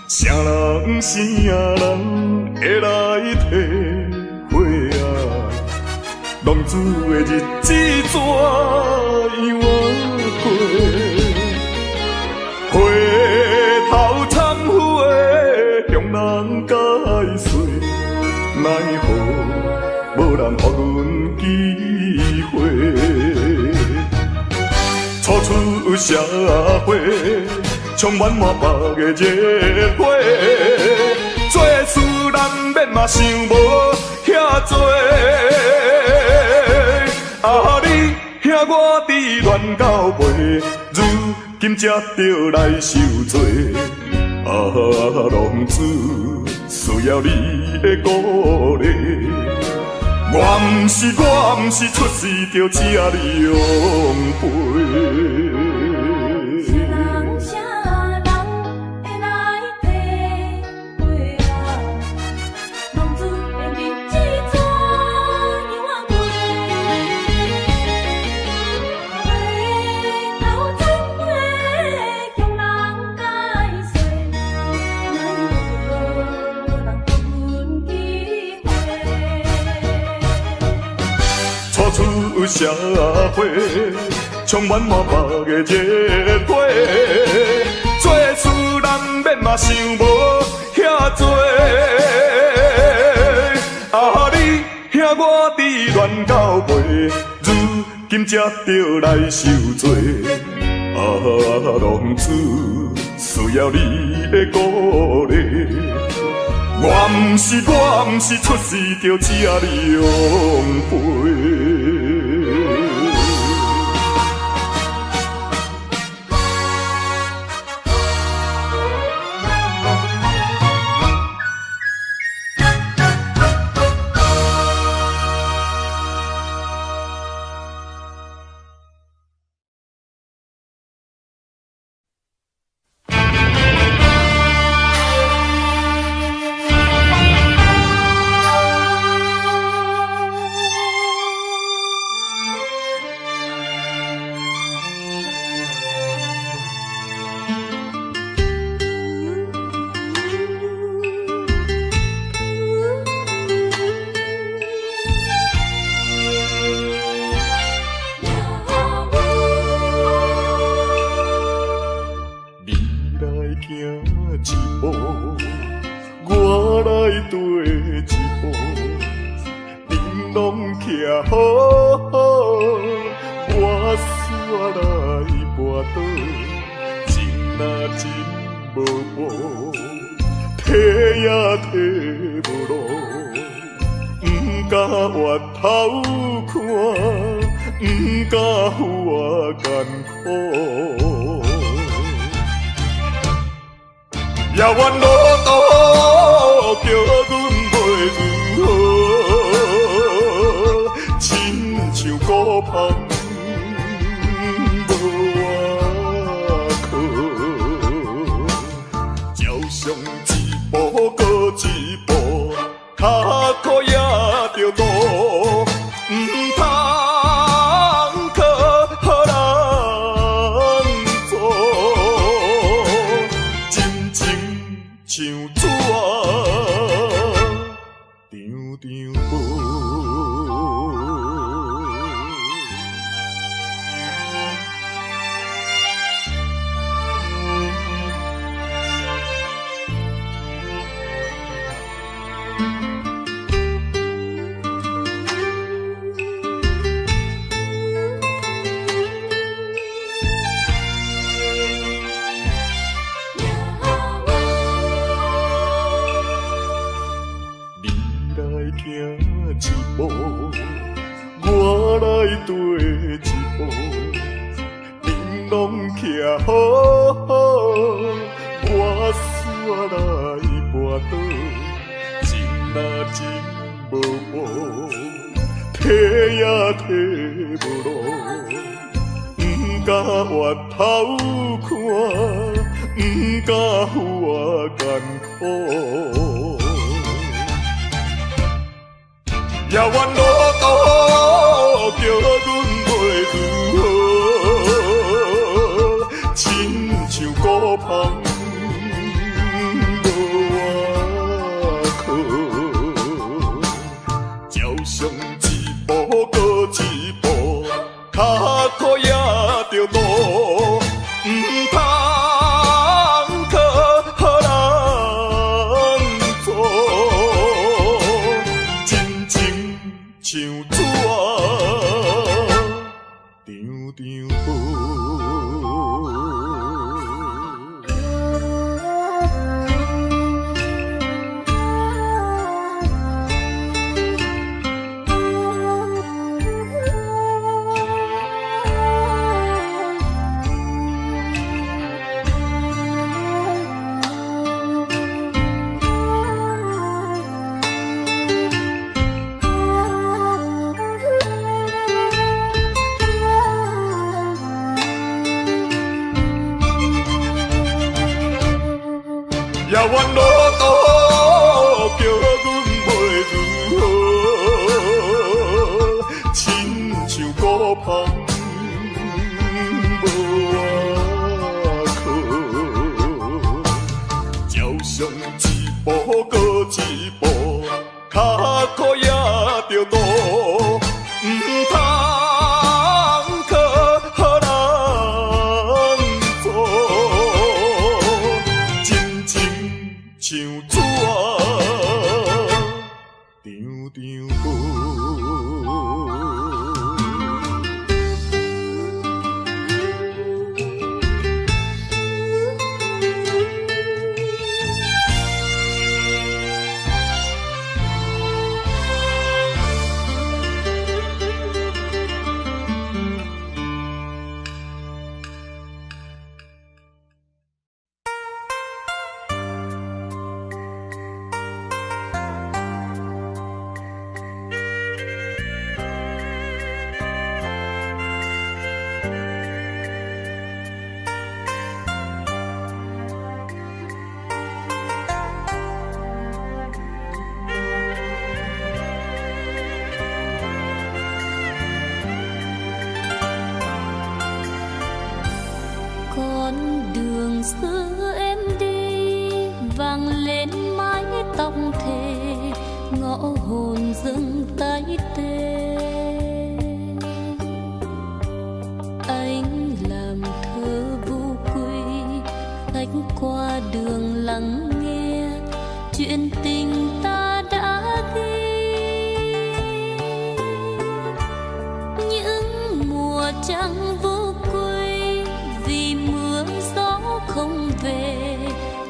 啥人啥人会来体会啊？浪子的日子怎样过？回头忏悔，向人解释，奈何无人给阮机会？初出社会。充满满腹的热火，做事难免嘛想无遐多。啊，你兄我伫乱到背，如今才着来受罪。啊，浪子需要你的鼓励，我毋是出世着吃你养肥。社会，充满满目的热火。做事人免嘛想无遐多，啊你兄我伫乱到尾，如今才着来受罪。啊，浪子需要你的鼓励。我毋是出世就吃你养肥。遥远路途叫阮袂如何，亲像孤帆无外靠，照常一步过一步，脚苦也着渡，毋通靠人做，真情像纸张张无。我来跟一步，恁拢徛好好，我煞来跋倒，真啊真无步，提也提无路，不敢回头看，不敢付我艰苦。遥远路途叫阮袂如何，亲像孤帆无外靠，照常一步过一步，脚苦也着渡，毋通靠人做。tóc thề ngõ hồn dâng tay tê. Anh làm thơ vô quy, khách qua đường lắng nghe chuyện tình ta đã ghi. Những mùa trăng vô quy vì mưa gió không về,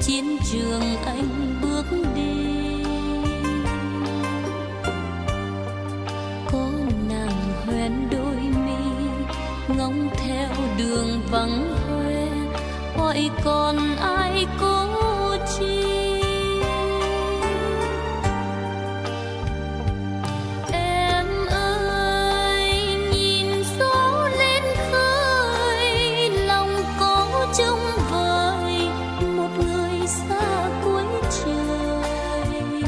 chiến trường anh bước đi. Có nàng hoen đôi mi ngóng theo đường vắng hoe, hỏi còn ai cố chi. Em ơi nhìn gió lên khơi, lòng có trông vời một người xa cuối trời.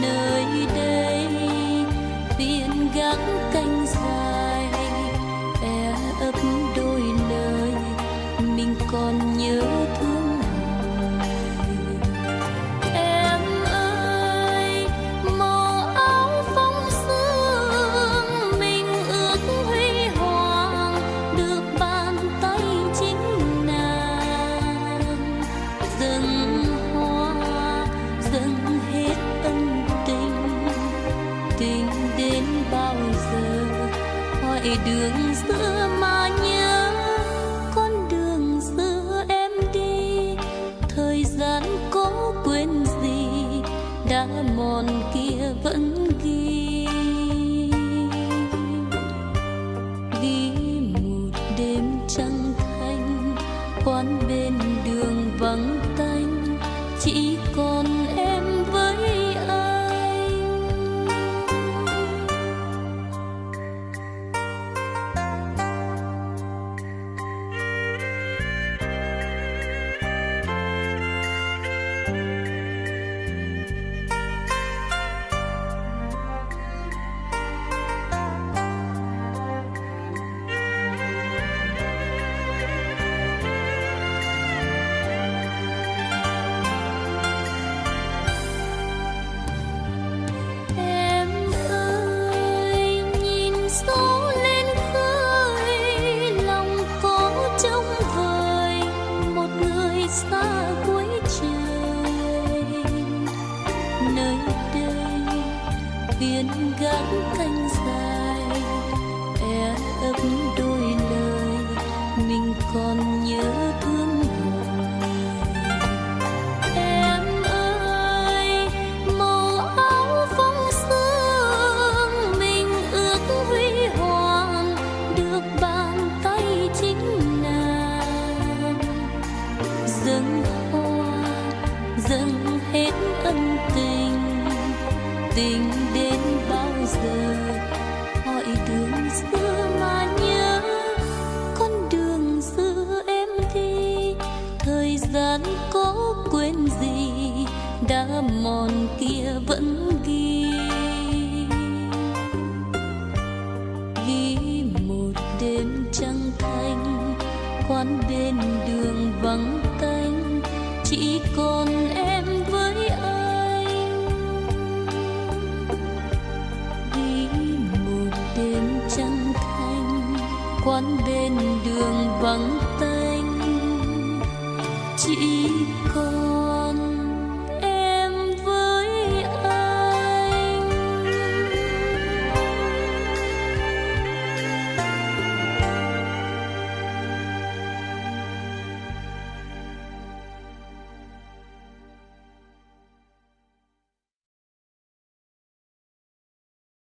Nơi đây biển gác canh dài, e ấp đôi lời mình còn nhớ thương hoài. Em ơi màu áo phong sương mình ước huy hoàng, được bàn tay chính nàng. Dâng hoa dâng hết ân tình, tình đến bao giờ hỏi đường xưa mà nhớ. Con đường xưa em đi, thời gian có quên gì, đã mòn kia vẫn ghi. Ghi một đêm trăng thanh, quán bên đường vắng tanh, chỉ còn em với anh. Em ơi nhìn gió lên khơi, lòng có trông vời một người xa cuối trời. Nơi đây biển gác canh dài, e ấp đôi lời mình còn nhớ thương hoài. Em ơi màu áo phong sương mình ước huy hoàng, được bàn tay chính nàng. Dâng hoa dâng hết ân tình, tình đến bao giờ hỏi đường xưa mà nhớ. Con đường xưa em đi, thời gian có quên gì, đã mòn kia vẫn ghi. Ghi một đêm trăng thanh, quán bên đường vắng tanh, chỉ còn em với anh. Ghi một đêm trăng thanh, quán bên đường vắng